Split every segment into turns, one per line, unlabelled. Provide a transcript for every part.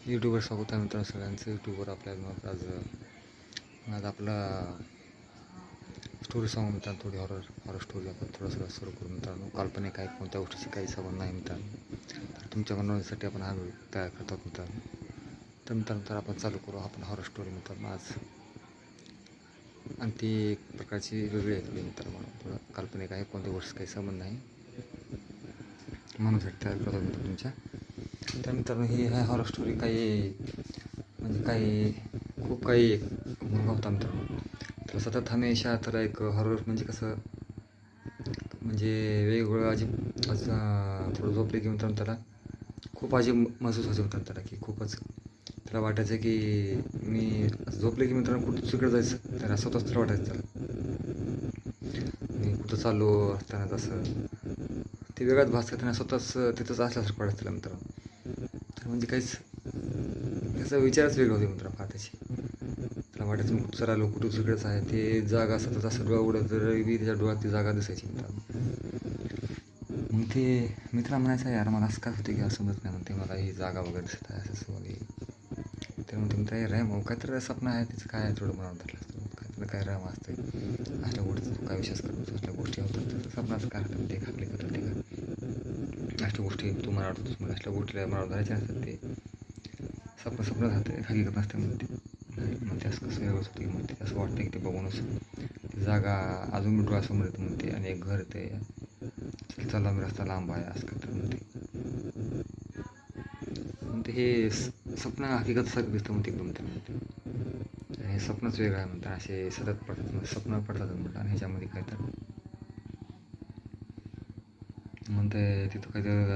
यूट्यूबवर स्वागत आहे मित्रांनो सगळ्यांचं. यूट्यूबवर आपल्याला आज आज आपला स्टोरी सांगू मित्रांनो. थोडी हॉरर स्टोरी आपण थोडंसं सुरू करू मित्रांनो. काल्पनिक आहे, कोणत्या गोष्टीची काही संबंध नाही मित्रांनो. तर तुमच्या मनोरंजनासाठी आपण हा व्हिडिओ तयार करतो मित्रांनो. तर मित्रांनो तर आपण चालू करू आपण हॉरर स्टोरी मित्रांनो आज. आणि ती एक प्रकारची वेगळी आहे मित्रांनो. थोडं काल्पनिक आहे, कोणत्या गोष्टीचा काही संबंध नाही म्हणून तयार करतो मित्रांनो तुमच्या. तर मित्रांनो ही आहे हॉरर स्टोरी. काही म्हणजे काही खूप काही मुलगा होता मित्रांनो. तर सतत हमेशा तर एक हॉरर म्हणजे कसं म्हणजे वेगवेगळं अजीब थोडं झोपले की मित्रांनो त्याला खूप अजीब महसूस होते मित्रांनो त्याला, की खूपच त्याला वाटायचं की मी झोपले की मित्रांनो कुठं दुसरीकडे जायचं. त्याला स्वतःच त्याला वाटायचं त्याला मी कुठं चाललो असताना तसं ते वेगळाच भास त्यांना स्वतःच तिथंच असल्यासारखं वाटायचं त्याला मित्रांनो. तर म्हणजे काहीच त्याचा विचारच वेगळा होते मित्रांनो फार त्याची. त्याला वाटायचं मी कुठं चाललो कुठं दुसरीकडेच आहे. ते जागा सतत असं डोळा उडत तरी त्याच्या डोळ्यात ती जागा दिसायची मित्रांनो. मग ते मित्र म्हणायचं यार मला असं काय होते की असं समजत नाही म्हणते, मला ही जागा वगैरे दिसत आहे असं वगैरे. तर म्हणते मित्र रॅम काहीतरी स्वप्न आहे त्याचं काय थोडं मनावर धरलं असतं काहीतरी काय रॅम असते असल्या गोष्टी तू काय विश्वास करतो असल्या गोष्टी होतात स्वप्नाचं काय होतं ते खाल्ले करतं ते का अशा गोष्टी तू मला वाटतोस मग असल्या गोष्टीला मनावर धरायचे नसतात. ते स्वप्न राहते हकीकत नसते म्हणते. मग ते असं कसं वेगळंच होतं म्हणते असं वाटतं की ते बघूनच ती जागा अजून मी डोळ्यासमोर येतं म्हणते आणि एक घर ते चला मी रस्ता लांब आहे असं काय तर म्हणते हे स्वप्न हकीकत सारखं दिसतं म्हणते एकदम तर म्हणते. आणि हे स्वप्नच वेगळं आहे म्हणतात असे सतत पडतात स्वप्न पडतात म्हणतात. आणि ह्याच्यामध्ये काय तर म्हणते तिथं काय तर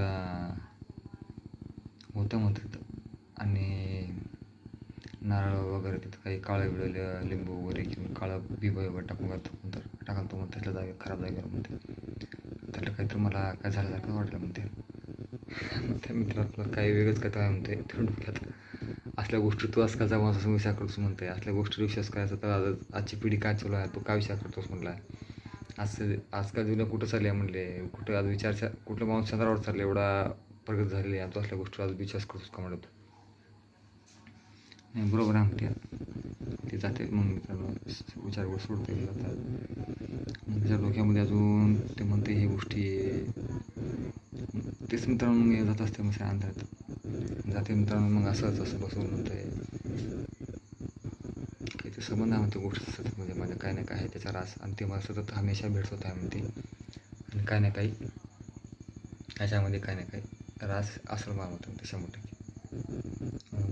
होतं म्हणतं तिथं. आणि नारळ वगैरे तिथं काही काळं बिळं लिंबू वगैरे किंवा काळं बिबं वगैरे टाकाल तो म्हणते त्याच्या जागेत खराब जागेवर म्हणते. त्याला काहीतरी मला काय झाल्यासारखं वाटलं म्हणते. त्या मित्रातलं काही वेगळंच काय आहे म्हणते ते डोक्यात असल्या गोष्टी तू आजकालचा माणूस विचार करतोस म्हणते. असल्या गोष्टी विश्वास करायचा तर आजची पिढी काय चालू आहे तू काय विचार करतोस म्हणला. आजकाल जुनं कुठं चालली आहे म्हणले, कुठं आज कुठलं माणूस चंद्रावर चाललं एवढा प्रगत झालेली आहे तू असल्या गोष्टी आज विश्वास करतोस का म्हणत. नाही बरोबर आहे म्हणते ते जाते. मग मित्रांनो विचार सोडते जातात. मग त्याच्या डोक्यामध्ये अजून ते म्हणते ही गोष्टी तेच मित्रांनो मी जात असते मग अंधारात जाते मित्रांनो. मग असं बसून म्हणते काही ते संबंध आहे म्हणते गोष्ट सतत म्हणजे माझ्या काय नाही काय आहे त्याचा रास आणि ते मला सतत हमेशा भेट होत आहे म्हणते. आणि काय नाही काही ह्याच्यामध्ये काय नाही काही रास असेल मला म्हणतो ते 100%.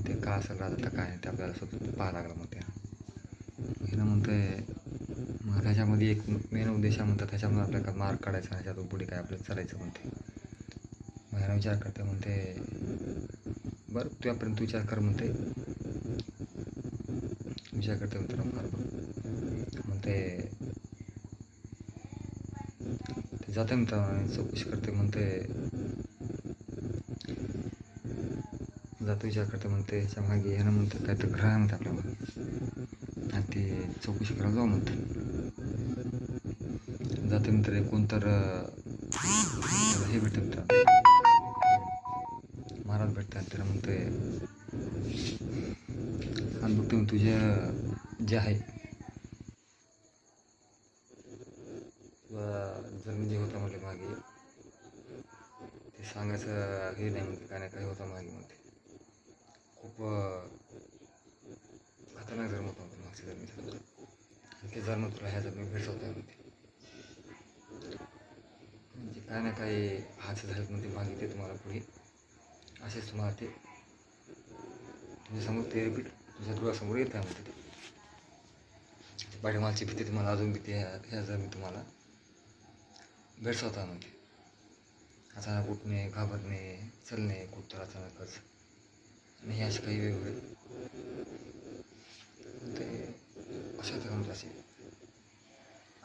ते का असेल राज आता काय नाही ते आपल्याला स्वतः पाहावं लागलं मग ते हे म्हणते. मग त्याच्यामध्ये एक मेन उद्देश म्हणतात त्याच्यामध्ये आपल्याला मार्क काढायचा ह्याच्यातून पुढे काय आपल्याला चालायचं म्हणते. मग ह्याला विचार करते म्हणते बरं तुझ्यापर्यंत विचार कर म्हणते. विचार करते मित्रांनो फार बरं म्हणते ते जाते मित्रांनो चौकशी करते म्हणते जातो विचार करते म्हणते ह्याच्या मागे ह्यानं म्हणते काय तर ग्रह आहे म्हणते आपल्या मागे आणि ते चौकशी करायला जाऊ म्हणते. जाते मित्र कोणतर त्याला हे भेटते मित्रांनो महाराज भेटतात. त्याला म्हणते आणि बघते तुझ्या जे आहे जमीन जे होता म्हणले मागे ते सांगायचं हे नाही म्हणते काय नाही काय होता मागे म्हणते. खूप खतरनाक जन्म होता म्हणते मागच्या जन्मीचा ते जन्म तुला ह्या जन्मी भेटत आहे म्हणते. म्हणजे काय ना काय हास्य झालेत म्हणते मागे ते तुम्हाला पुढे असेच तुम्हाला ते तुझ्यासमोर ते रिपीट तुझ्या डोळ्यासमोर येत आहे म्हणते. ते पाठीमागची भीती तुम्हाला अजून भीती ह्या जर मी तुम्हाला भेडसावता म्हणते. अचानक उठणे घाबरणे चलणे कुठं अचानकच आणि हे असे काही वेगवेगळे ते अशा तर म्हणते असे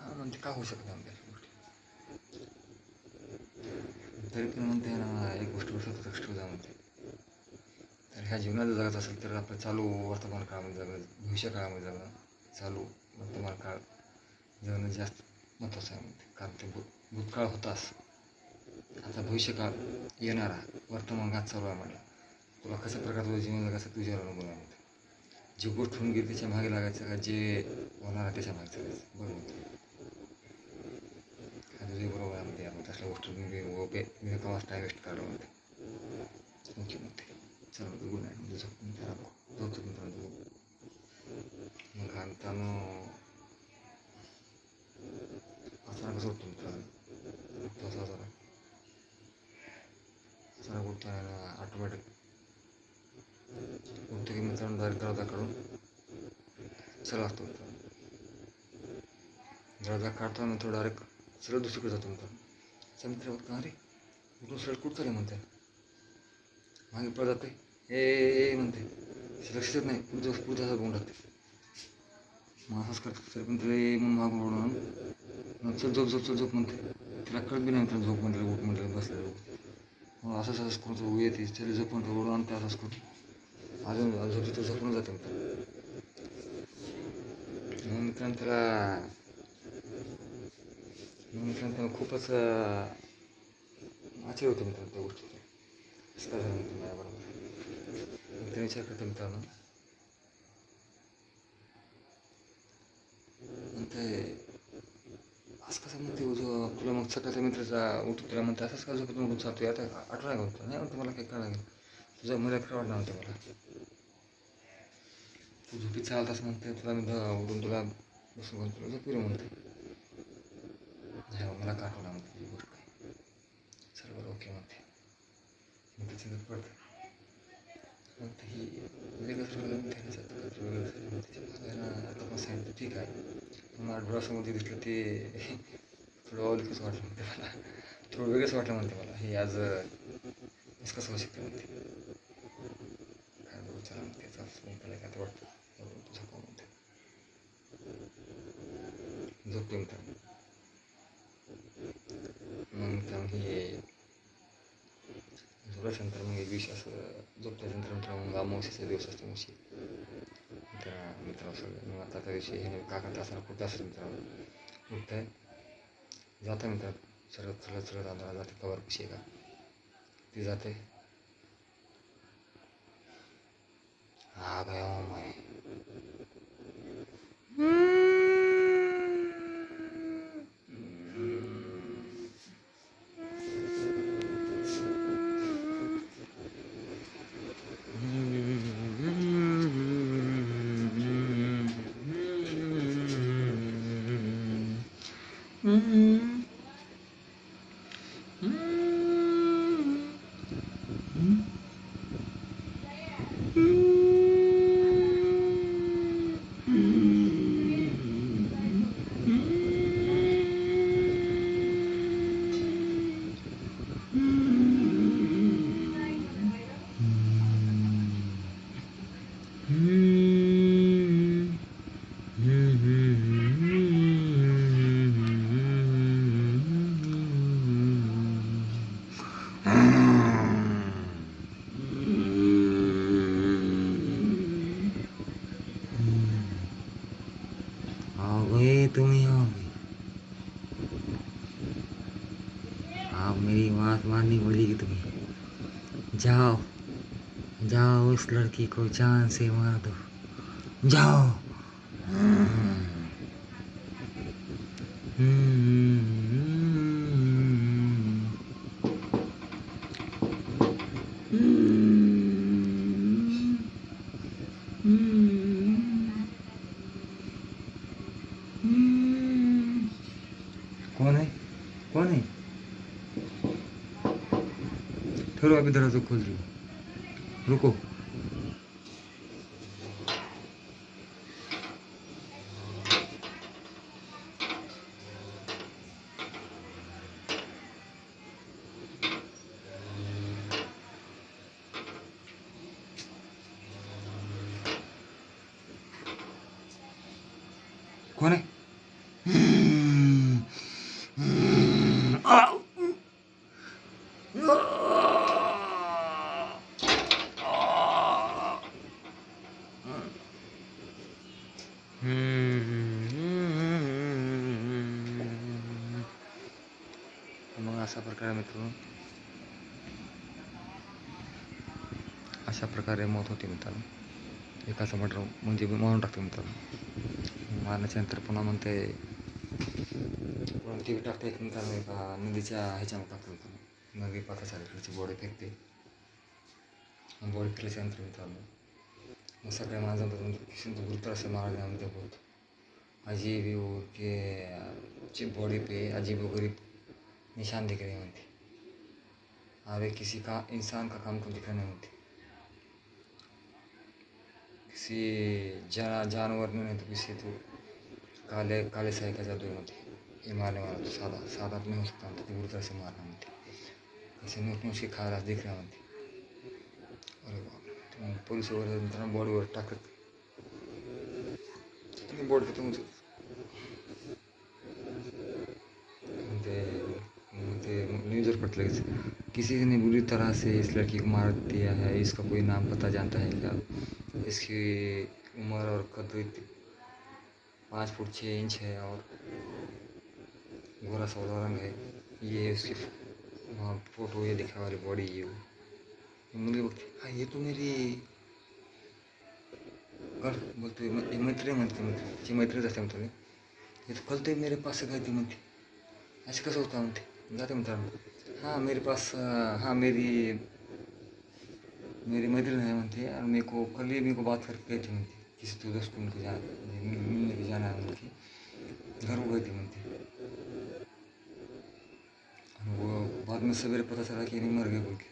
म्हणते का होऊ शकत नाही म्हणते अशा गोष्टी. तरी पण म्हणते ना एक गोष्ट सतत लक्ष ठेवू म्हणते. तर ह्या जीवनात जगत असेल तर आपलं चालू वर्तमान काळामध्ये जगणं भविष्य काळामध्ये जगणं चालू वर्तमान काळ जगणं जास्त महत्त्वाचं आहे म्हणते. कारण ते भूतकाळ होताच आता भविष्यकाळ येणारा वर्तमान काळ चालू आहे म्हटलं तुला कशा प्रकारे तुझं जीवन जगायचं तुझ्यावर अवलंबून आहे. जी गोष्ट होऊन गेली त्याच्या मागे लागायचं का जे होणार आहे त्याच्या मागे चालायचं. बरोबर तुझे बरोबर आहे म्हणते. आपण तसल्या गोष्टी मी कवाच टाईम वेस्ट काढला म्हणते. ओके म्हणते. चला गुड नाईट म्हणजे झोपून झोपतो मित्रांनो. मग मित्रांनो असं कसं होतो मित्रांनो तसा जरा उठतो ऑटोमॅटिक उठतो की मित्रांनो डायरेक्ट दरवाजा काढून चला असतो मित्रांनो. दरवाजा काढतो नंतर डायरेक्ट सरळ दुसरीकडे जातो मित्रांनो. मित्र बघतो अरे उठून सरळ कुठं चालेल म्हणते. मागे पळ जाते ए म्हणते. लक्षात नाही पुढचा बघून टाकते. मग असंच करते तरी पण तिला म्हणून मागून ओढून चल झोप म्हणते. तिला कळत बी नाही मित्रांनो झोप म्हटलं उठ म्हटलं बसलं. मग असंच करून येते चल झोप म्हटलं ओढून आणते. असंच करून अजून झोपी तर झोपून जाते मित्रांनो. मग मित्रांनो त्याला खूपच आश्चर्य होतं मित्रांनो त्या गोष्टीचं. असं काय झालं मित्रांनो माझ्याबरोबर. मित्र विचार करतो मित्रांनो म्हणते असं कसं म्हणते तुला मग सकाळचा मित्राचा उठून तुला म्हणते असंच का झोपून उठून चालतो आता आठवण आहे का नाही म्हणते. मला काही कळलं नाही तुझं मला खरं वाटलं नव्हतं. मला तू झोपी चालतास म्हणते तुला मी उठून तुला बसून घेऊन तुला झोपी म्हणते. नाही मला का आठवलं म्हणते तुझी गोष्ट काय. सर्व ओके म्हणते. मग ते चिंतेत पडतं. मग ते ही वेगळंच वेगळं आता पण सांगितलं ठीक आहे. मला डोळ्यासमोर दिसलं ते थोडं अवलिकच वाटलं म्हणते मला. थोडं वेगळंच वाटलं म्हणते मला. हे आज कसं होऊ शकतं म्हणते. काय बघू चला म्हणते त्याला काय तर वाटतं झोपा म्हणते. झोपते मित्रांनो. मग मित्रांनो हे झोपल्यानंतर मग एक दिवशी असं झोपल्यानंतर मग अमावस्येचा दिवस असतो मुशी मित्रांनो सगळं. मग आता त्या दिवशी हे काका तासाला कुठं असतं मित्रांनो उठत आहे जातं मित्रांनो चढत आंधळा जाते कवर कशी का ती जाते. हा भाई माय तुम्ही हो आप मेरी बात माननी पड़ेगी तुम्हें. जाओ जाओ उस लड़की को जान से मार दो जाओ. कौन है कौन है. ठहरो अभी दरवाजा खोल रही हूँ रुको. कौन है. मग अशा प्रकारे मित्रांनो अशा प्रकारे मौत होते मित्रांनो. एकाचं मर्डर म्हणजे मारून टाकते मित्रांनो. मारण्याच्या नंतर पुन्हा मग ते टी व्ही टाकते एक मित्रांनो एका नदीच्या ह्याच्यामध्ये टाकतो मित्रांनो. नदी पता चालेल बॉडी फेकते. बॉडी फेकल्याच्या नंतर मित्रांनो मग सगळ्या माणसांपासून किसी गुरुतर से मार दिया मुझे बहुत अजीब ही वो के बॉडी पे अजीब व गरीब निशान दिख रहे होते. अरे किसी का इंसान का काम को दिखा नहीं होती. किसी जानवर ने नहीं तो किसी तो काले काले साई का जादू होती. ये मारने वाला तो सादा नहीं हो सकता तो गुरुतर से मारना होती. ऐसे नोट उसके खास दिख रहा होती. अरे बाप पोलीस वगैरे मित्रांनो बॉडीवर टाकत बॉडी खतम होती. न्यूज़ पर लगेच किसी ने बुरी तरह से इस लड़की को मार दिया है. इसका कोई नाम पता जानता है क्या? इसकी उम्र और कद 5 फुट 6 इंच है और गोरा सौदा रंग है. ये उसकी वहाँ फोटो ये दिखा वाली बॉडी ये मुझे बोलते हाँ ये तो मेरी गर्ल बोलते मैत्री म्हणते मैत्रीच असते म्हणते. ये तो कल तो मेरे पास से गई थी म्हणते. ऐसे कसं होता म्हणते. जाते मित्रांनो हाँ मेरे पास हाँ मेरी मैत्रीण है म्हणते और मेरे को कल ही मेरे को बात करके गई थी म्हणते. किसी तो दोस्त को उनको मिलने के जाना है उनकी घर को गई थी म्हणते. वो बाद में सवेरे पता चला कि नहीं मर गए बोल के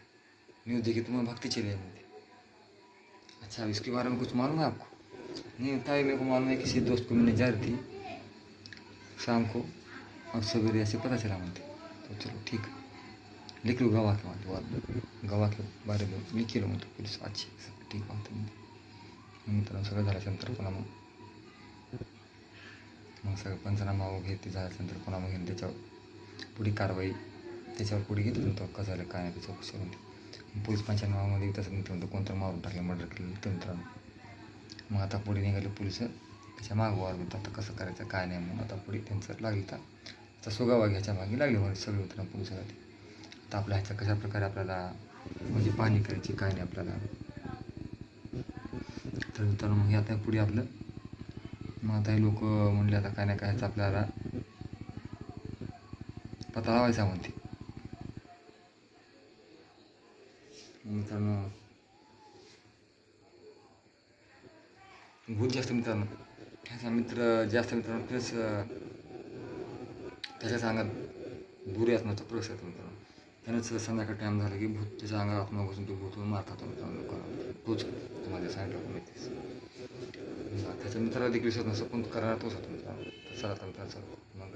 न्यूज़ देखी तो मैं भागती चली आई म्हणते. अच्छा इसके बारे में कुछ मालूम है आपको? नहीं होता है मेरे को मालूम है किसी दोस्त को मिलने जा रही थी शाम को और सवेरे ऐसे पता चला म्हणते. तो चलो ठीक है लिख लो गवाह के बाद गवाह के बारे में लिख लो म्हणतो पोलीस. अच्छी ठीक म्हणतो मित्रांनो. सगळं झाल्याच्यानंतर पुन्हा मग सगळं पंचनामा वगैरे ते झाल्याच्यानंतर पुन्हा मग त्याच्यावर पुढे कारवाई त्याच्यावर पुढे घेतली नव्हतं कसं झालं काय नाही त्याच्या चौकशी होती. पोलीस पंचनामामध्ये तसं मित्रांनो कोणतं मारून टाकलं मर्डर केलं तर मित्रांनो. मग आता पुढे निघाले पोलिस त्याच्या मागोवर होतं आता कसं करायचं काय नाही म्हणून आता पुढे त्यांचं लागलं तर आता सुगावा घ्यायच्या मागे लागले म्हणजे सगळे मित्रांनो पोलिसासाठी. आता आपल्या ह्याच्या कशा प्रकारे आपल्याला म्हणजे पाहणी करायची काय नाही आपल्याला. तर मित्रांनो मग आता पुढे आपलं मग आता हे लोक म्हणले आता काय नाही काय ह्याचा आपल्याला पता लावायचा म्हणते. मित्रांनो भूत जास्त मित्रांनो ह्याचा मित्र जास्त मित्रांनो प्लस त्याच्या अंगात बुरे असण्याचा प्लस आहे मित्रांनो. त्यानंच संध्याकाळ टाईम झाला की भूत त्याच्या अंगात आत्मा बसून तो भूत मारतात मित्रांनो लोकांना. तोच तुम्हाला सांगितलं माहितीच. त्याच्या मित्राला देखील विश्वास नसतो पण करणार तोच होता मित्रांनो. तसा आता मित्रांचा मग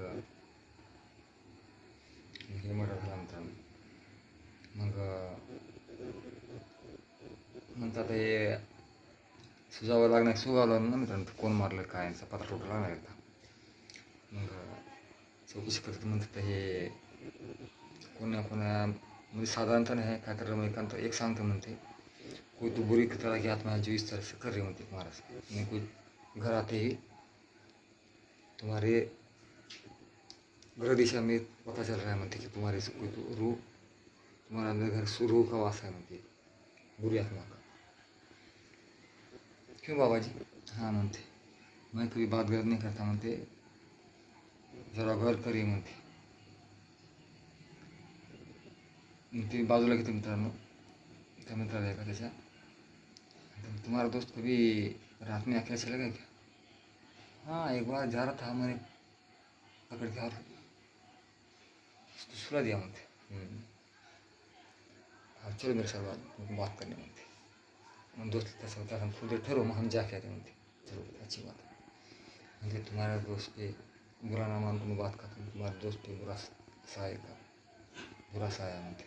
हे मर्डर झाला मित्रांनो. मग म्हणतात हे सुजावं लागलं ना मित्रांनो कोण मारलं काय याचा पत्ता टोटल लागणार एकदा. मग चौकशी करत म्हणतात हे कोणा म्हणजे साधारणतः नाही काय तर रमाकांत एक सांगतं म्हणते कोई तो बुरी तरह की आत्मा है जो इस तरह से कर रही होती महाराज. नहीं कोई घर आते ही तुम्हारे ग्रह दिशा में पता चल रहा है म्हणते की तुम्हारे कोई तो रूह तुम्हारा अंदर घर रूह का वास है म्हणते बुरी आत्मा का. क्यों बाबा जी? हाँ म्हणते मैं कभी बात गलत नहीं करता म्हणते जरा गौर करिए म्हणते. ते बाजूला घेते मित्रांनो त्या मित्राला एका त्याच्या तुम्हारा दोस्त कभी रात में अकेला चला गया क्या? हाँ एक बार जा रहा था मैंने पकड़ के और उसको सुला दिया म्हणते. हाँ चलो मेरे साथ बात करने म्हणते. मग दोस्त तसं होता हम खुद ठहरो हम जाके आते म्हणते. चलो अच्छी बात है म्हणजे तुम्हारा दोस्त पे बुरा ना मान तुम्हें बात करता हूँ. तुम्हारा दोस्त पे बुरा सा आया म्हणते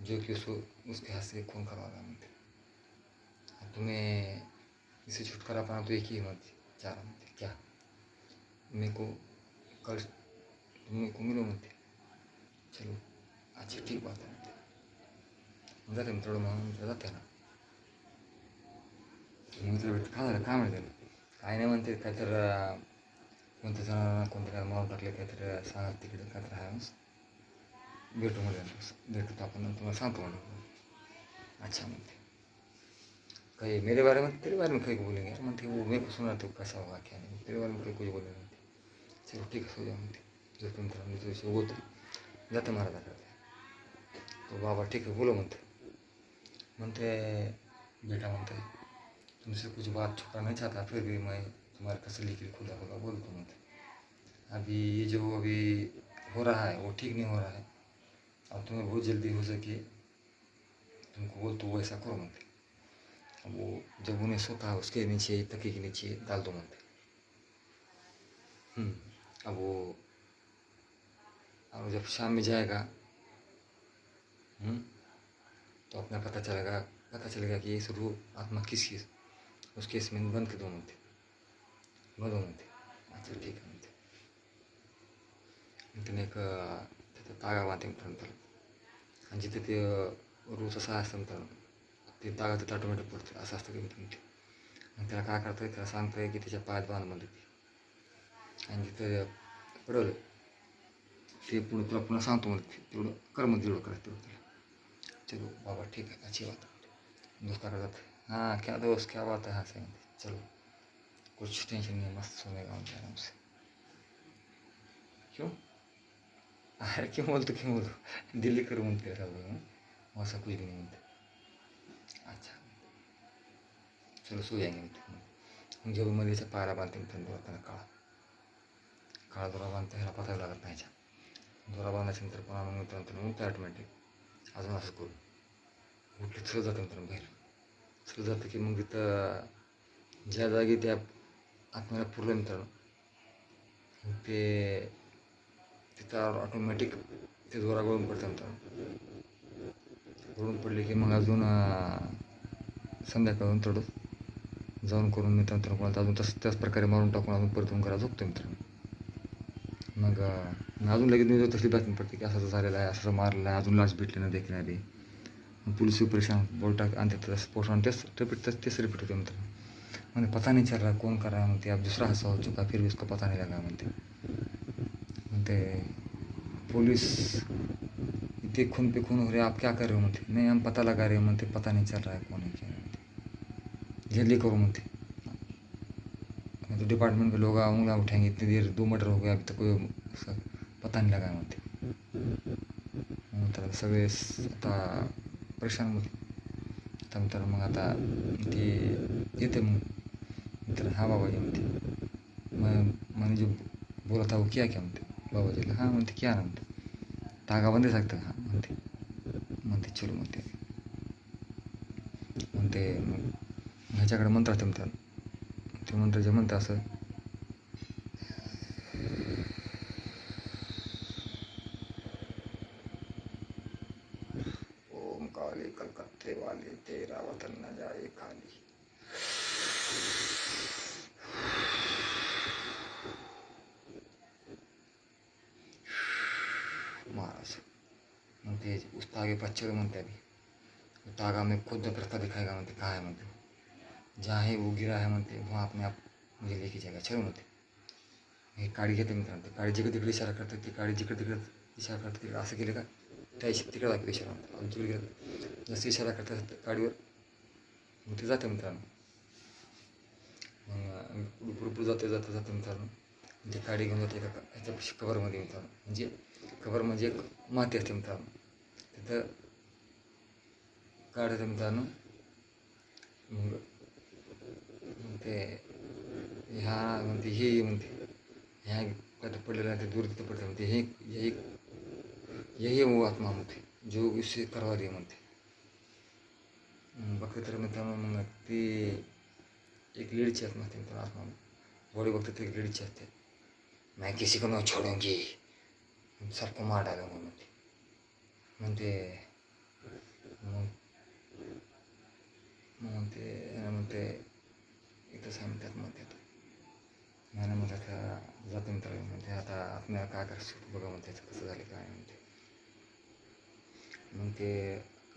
जो कि उसके हाथ से खून करवा रहा म्हणते. तुम्हें इसे छुटकारा पाना तो एक ही म्हणते चाह रहा म्हणते क्या मेरे को कल तुम मेरे को मिलो म्हणते. चलो अच्छी ठीक बात है म्हणते. जाते मित्र म्हणून जाते ना मित्र भेट काय झालं काय म्हणते काय नाही म्हणते काय तर कोणत्या जणांना कोणत्या काय मारून टाकले काहीतरी सांगा तिकडे काय तर आहे भेटू म्हणजे भेटू आपण तुम्हाला सांगतो म्हणून. अच्छा म्हणते कहे मेरे बारे में, तेरे बारे में कहीं को बोलेंगे मनते वो मेरे को सुना तो कैसा होगा क्या नहीं, तेरे बारे में कहीं कुछ बोले मनते चलो ठीक है सो जाओ मनते जो तुम तरह तो वो तो जाते महाराजा करते तो बाबा ठीक है बोलो मनते मनते बेटा मनते तुमसे कुछ बात छुपा नहीं चाहता फिर भी मैं तुम्हारे तसल्ली के लिए खुदा खुदा बोल दूँ मनते अभी ये जो अभी हो रहा है वो ठीक नहीं हो रहा है और तुम्हें बहुत जल्दी हो सके तुमको बोल तो वैसा करो मनते अब वो जब उन्हें सोता है उसके नीचे तकिए के नीचे डाल दो मनते अब वो अब जब शाम में जाएगा तो अपना पता चलेगा कि ये सब आत्मा किसकी उसके इसमें बंद कर दो मनते बंद मनते अच्छा ठीक है मनते इतने एक तागा बांधते म्हणतात आणि जिथे ते रोज असं असतं म्हणतात ते तागा तिथं ऑटोमॅटिक पडतं असं असतं की म्हणते मग त्याला काय करतं त्याला सांगतंय की त्याच्या पायात बांध म्हणते आणि जिथं पडवलं ते पुढं तुला पुन्हा सांगतो म्हणते तेवढं कर्म तेवढं करायचं तेवढं त्याला चलो बाबा ठीक है अच्छी बात है दोस्त का हाँ क्या दोस्त क्या बात है हाँ सही चलो कुछ टेंशन नहीं है मस्त सोने का मुझे आराम से क्यों अरे क्यों बोलतो दिल्ली करू म्हणते वैसा कुछ भी नहीं म्हणते अच्छा चलो सो जाएंगे म्हणते जब मध्ये पायला बांधते म्हणते दोरा काळा काळा दोरा बांधते ह्याला पतायला लागत नाही दोरा बांधायच्या नंतर पुन्हा मग मित्रांनो मग ते ऑटोमॅटिक अजून असं करू उठले सरळ जातं मित्रांनो बाहेर सरळ जातं की मग तिथं ज्या जागी त्या आत्म्याला पुरलं मित्रांनो ते तिथं ऑटोमॅटिक ते दोरा गळून पडतं मित्रांनो गळून पडले की मग अजून संध्याकाळून थोडं जाऊन करून मित्रांनो कोणाला अजून त्याच प्रकारे मारून टाकून अजून परतून घरा झोपतो मित्रांनो मग अजून लगेच मी तसली बातमी पडते की असं झालेलं आहे असं मारलेलं आहे अजून लाश भेटली नाही देखील पुलिस परेशान बोलता आणते पोस्ट ऑन तेच रिपीट होते मित्रांनो मैंने पता नहीं चल रहा कौन कर रहा है म्हणते अब दूसरा हादसा हो चुका फिर भी उसको पता नहीं लगा म्हणते पुलिस इतने खून पे खून हो रहे आप क्या कर रहे हो म्हणते नहीं हम पता लगा रहे म्हणते पता नहीं चल रहा है कौन है क्या म्हणते जल्दी करो म्हणते तो डिपार्टमेंट के लोग उंगलियां उठाएंगे इतनी देर 2 मर्डर हो गया अभी तक कोई पता नहीं लगा म्हणते तर सगळे आता परेशान होते तर मग आता ते येते मग तर हाँ बाबा जी म्हणते मैंने जो बोला था वो क्या क्या म्हणते बाबाजीला हाँ म्हणते क्या ना म्हणते तागा बंद सकता हाँ म्हणते चलो म्हणते मग ह्याच्याकडे मंत्र असते म्हणतात ते मंत्र जे म्हणतं असं ओम काली कलकत्ते वाली तेरा वतन न जाए खाली महाराज म्हणते उस तागे पर चढ़ म्हणते अभी तागा में खुद रास्ता दिखाएगा म्हणते कहाँ है म्हणते जहाँ है वो गिरा है म्हणते वहाँ अपने आप मुझे लेके जाएगा चलो म्हणते हे काडी घेते मित्रांनो ते काडी जिकडे तिकडे इशारा करतात ती काडी जिकडे तिकडे इशारा करतात तिकडे असं केलं का त्या तिकडे दाखवते इशारा म्हणतात आणि तिकडे गेलं जसं इशारा करतात काडीवर मग ते जातं मित्रांनो मग पुढे जाते मित्रांनो ते काडी घेऊन जाते एका ह्याच्या कवरमध्ये मित्रांनो म्हणजे कवर म्हणजे एक माती असते मित्रांनो तिथं काढायचं मित्रांनो मग ते ह्या म्हणते हे म्हणते ह्या पडलेलं आहे ते दूर तिथं पडतं म्हणते यही वो आत्मा म्हणते जो इससे करवा रही म्हणते बघते तर मित्रांनो मग ती एक लेडीची आत्मा असते मित्रांनो आत्मा बॉडी बघते तर एक लेडीची असते मैं किसी को नहीं छोड़ूंगी सबको मार डालूंगा म्हणते म्हणते इथं सांगतात म्हणते मैंने म्हणतात जातो मित्र म्हणते आता आपल्याला काय करायचं बघा म्हणते कसं झालं काय म्हणते मग ते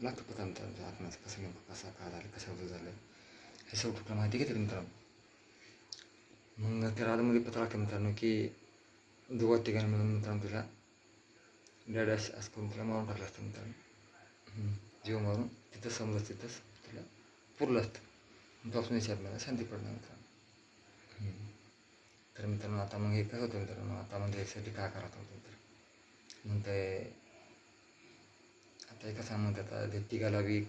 लागतं पता मित्रांनो आत्म्याचं कसं नेमकं कसा काय झालं कशावर झालं हे सगळं कुठलं माहिती घेते मित्रांनो मग त्या राधामध्ये पता लागतं मित्रांनो की दोघा ठिकाणी मिळून मित्रांनो तिला डॅडॅश असं करून तिला मारून टाकलं असतं मित्रांनो जीव मारून तिथं समजत तिथंच तिला पुरलं असतं पासून विचारलं शांती पडणार मित्रांनो. तर मित्रांनो आता मग हे कसं होतं मित्रांनो, आता म्हणजे यासाठी काय करायचं होतं तर मग ते आता हे कसं म्हणतात, आता ते तिघाला बी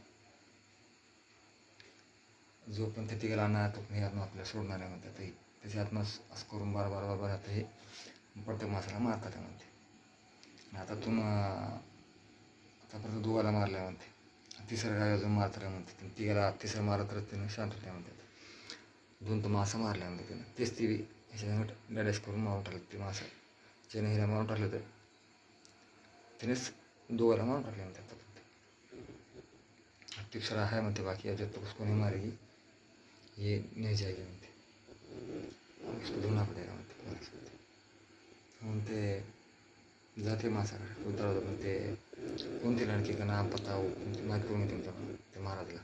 जो पण ते तिघाला आणणार तो पण हे आत्मा आपल्याला सोडणार आहे म्हणतात. हे त्याची आत्मा असं करून बार आता हे प्रत्येक माणसाला मारतात म्हणते. आता आतापर्यंत दोघाला मारल्या म्हणते, तिसरं काय अजून मारत आहे म्हणते. तिघाला तिसरं मारत तर त्यानं शांत होत्या म्हणतात. 2 तर मासा मारल्या म्हणते त्यानं. तेच ती ह्याच्या डॅश करून मारून टाकलं ते मासा. ज्याने हिला मारून टाकलं तर त्यानेच दोघाला मारून टाकले म्हणते. आतापर्यंत तिसरा आहे म्हणते, बाकी याच्यात तो कोणी मारेगी ये नहीं जाएगी म्हणते. उसको ढूंढना पडेगा म्हणते. म्हणून ते जाते मासाकडे उतरवतो. पण ते कोणती लड़की का नाम पता हो माहीत करून येते तुमच्याकडून ते महाराजला.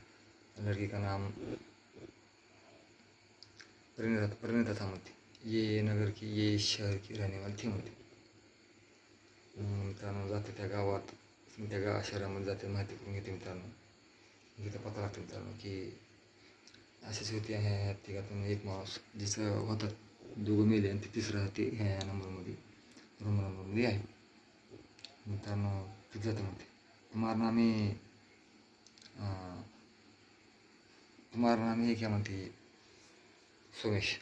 लड़की का नाम परिणीता था म्हणते. ये नगर की ये शहर की रहने वाली थी म्हणते. मित्रांनो जाते त्या गावात, त्या शहरामध्ये जाते, माहिती करून घेते मित्रांनो. तिथं पता लागतं मित्रांनो की अशीच होती ह्या तिघातून एक माणूस जिचं होतात 2 मेले आणि ते तिसरं ते ह्या नंबरमध्ये रूम नंबरमध्ये आहे. मित्रांनो तिथं जातं म्हणते, तुम्हारा नाम है क्या म्हणते सोमेश.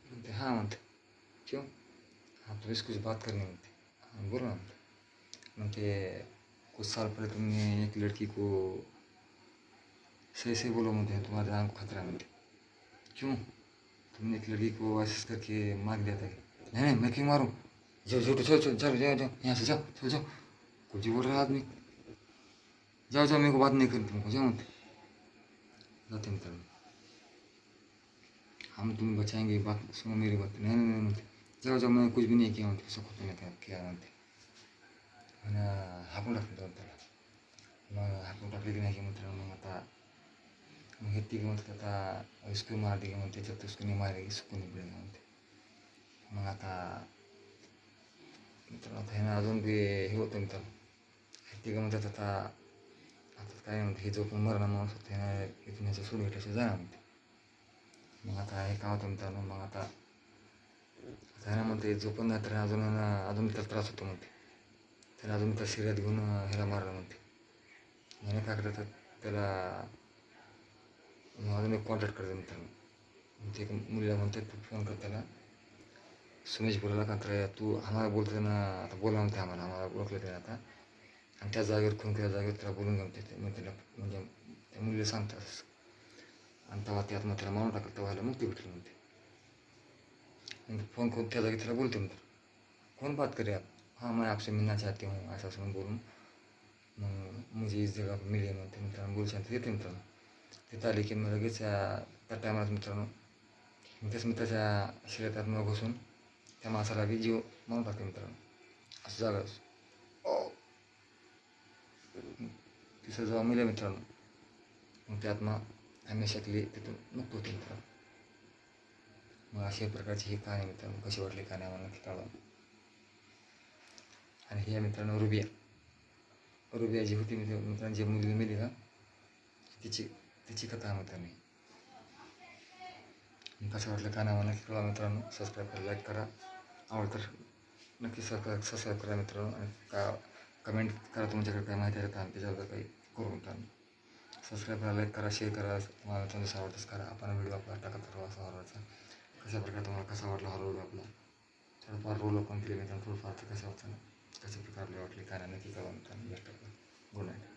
म्हणते हाँ म्हणते. क्यों? हाँ तो इसको बात करनी म्हणते. हाँ बोलो ना म्हणते. म्हणते कुछ साल पहले तुमने एक लड़की को सही बोलो म्हणते, तुम्हारे जान को खतरा म्हणते. क्यों? तुमने एक लड़की को ऐसे करके मार दिया था. नहीं मैं क्यों मारूं? जाओ चलो यहाँ से जाओ, चलो जाओ. कुछ ही बोल रहा है आदमी. जाओ मेरे को बात नहीं करनी तुमको, जाओ म्हणते. जाते मित्रांनो. हम तुम्हें बचाएंगे, बात सुनो मेरी बात. नहीं म्हणते. जाओ मैं कुछ भी नहीं किया म्हणते. असं कुठं नाही किया म्हणते. आणि हाकून टाकलं त्याला. मग हाकून टाकले की नाही की मित्रांनो, मग आता मग हे तिघं म्हणतात आता इसको मार देगा म्हणते, जब तक उसको नहीं मारेगी इसको नहीं पडेगा म्हणते. मग आता मित्रांनो आता ह्यानं अजून बी हे होतं मित्रांनो. हे तिघं म्हणतात आता काय म्हणते, हे जो पण मरणा माणूस होता ह्यानं इथून ह्याच्या सोडून भेटायचं जाणार म्हणते. मग आता हे काय होतं मित्रांनो, मग आता ह्यानं म्हणते जो पण नाही तर अजून त्याला त्रास होतो म्हणते. त्याला अजून त्या शिऱ्यात घेऊन ह्याला मारलं म्हणते. ह्याने काय करतात त्याला अजून एक कॉन्टॅक्ट करते मित्रांनो. ते मुलीला म्हणते तू फोन कर त्याला, सुमेश बोलायला का तर तू आम्हाला बोलतो ना, आता बोला म्हणते आम्हाला ओळखलं त्याने आता. आणि त्या जागेवर खून केल्या जागेवर त्याला बोलून घेऊन ते मग त्याला म्हणजे त्या मुलीला सांगतात. आणि तेव्हा त्यात मग त्याला मारून टाकलं, तेव्हा मुक्ती भेटली म्हणते. फोन करून त्या जागी त्याला बोलते मित्र, कौन बात करे आप? हाँ मैं आपसे मिलना चाहती हूँ असं असं बोलून मग मुझे इस जगह पर मिले म्हणते. मित्रांनो बोलू शांत येते मित्रांनो. तिथं आली की मग लगेच त्या टायमाला मित्रांनो त्याच मित्राच्या शरीरात मग घुसून त्या माणसाला बी जीव मारून टाकते मित्रांनो. असं जागा तिथं जेव्हा मिळेल मित्रांनो, मग ती आत्मा हमेशातली तिथून मुक्त होते मित्रांनो. मग अशा प्रकारची ही कहाणी मित्रांनो. कशी वाटली कहाणी आम्हाला नक्की कळवा. आणि हे मित्रांनो रुबिया जी होती मित्रांनो, जी मुलगी मिली ना तिची कथा मित्रांनो. कसं वाटलं कहाणी आम्हाला नक्की कळवा मित्रांनो. सबस्क्राईब करा, लाईक करा, आवडतं तर नक्की सबस्क्राईब करा मित्रांनो. आणि कमेंट करा तुमच्याकडे काय माहिती आहे का त्याच्याबद्दल काही करू मित्रांनो. सबस्क्राईब करा, लाईक करा, शेअर करा. तुम्हाला तुमचं आवडतंच करा. आपण व्हिडिओ आपला टाकत राहू असा हॉररचा. कशा प्रकारे तुम्हाला कसा वाटला हा व्हिडिओ आपला. थोडंफार रोल पण केले मित्रांनो. थोडंफार तर कसं वाटतं ना, कशा प्रकारे वाटले काय नक्की कळवा मित्रांनो. Best of luck. Good night.